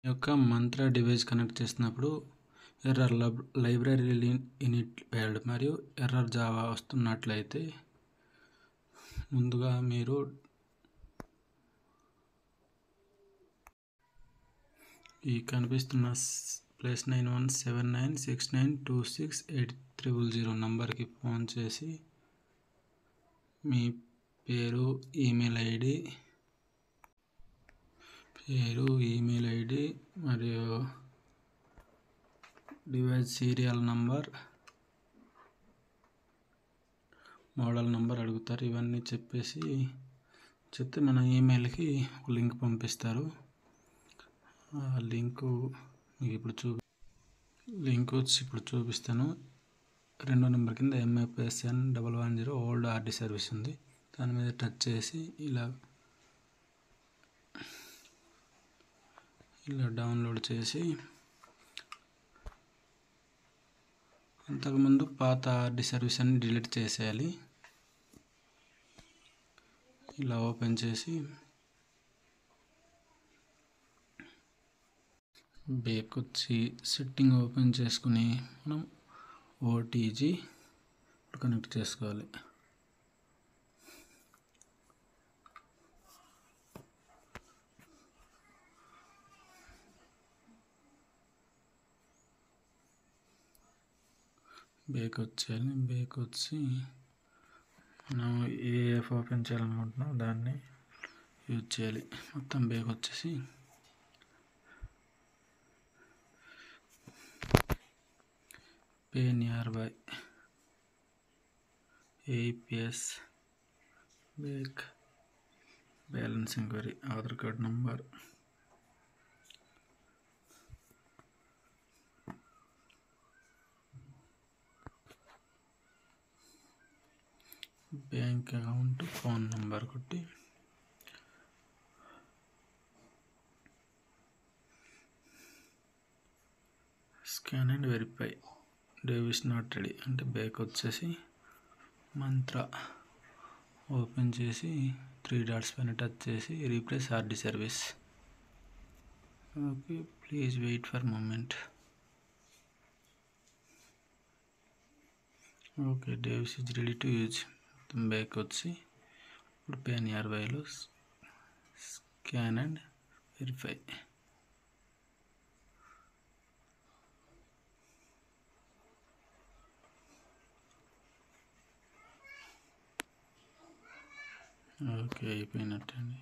ఈ యొక్క మంత్ర device connect చేసినప్పుడు ఎర్రర్ లైబ్రరీ ఇనిట్ ఫెయిల్డ్ మరియు ఎర్రర్ జావా వస్తున్నట్లయితే ముందుగా మీరు ఈ కనిపిస్తున్న +917969268300 నంబర్కి ఫోన్ చేసి మీ పేరు ఈమెయిల్ ఐడి మరియు device serial number, model number అడుగుతారు. ఇవన్నీ చెప్తే మన ఈమెయిల్కి లింక్ పంపిస్తారు. ఆ లింక్ మీకు ఇప్పుడు చూపిస్తాను. 2వ నెంబర్ కింద MFSN110 ఓల్డ్ ఆర్డీ సర్వీస్ ఉంది. దాని మీద టచ్ చేసి ఇలా డౌన్లోడ్ చేసి అంతకుముందు పాత ఆర్డీ సర్వీస్ అన్ని డిలీట్ చేసేయాలి. ఇలా ఓపెన్ చేసి బ్యాక్ వచ్చి సెట్టింగ్ ఓపెన్ చేసుకుని మనం OTG కనెక్ట్ చేసుకోవాలి. బ్యాక్ వచ్చి మనం ఏ యాప్ ఓపెన్ చేయాలనుకుంటున్నాం దాన్ని యూజ్ చేయాలి. మొత్తం బ్యాక్ వచ్చేసి pay near by APS back balance enquiry Aadhaar card number bank account phone number కొట్టి scan and verify device not ready అంటే బ్యాక్ వచ్చేసి మంత్ర ఓపెన్ చేసి 3 డాట్స్ పైన టచ్ చేసి replace RD service. Okay, please wait for moment. Okay, device is ready to use. Back వచ్చి ఇప్పుడు pay near బైలో scan and verify. Okay, అయిపోయినట్టండి.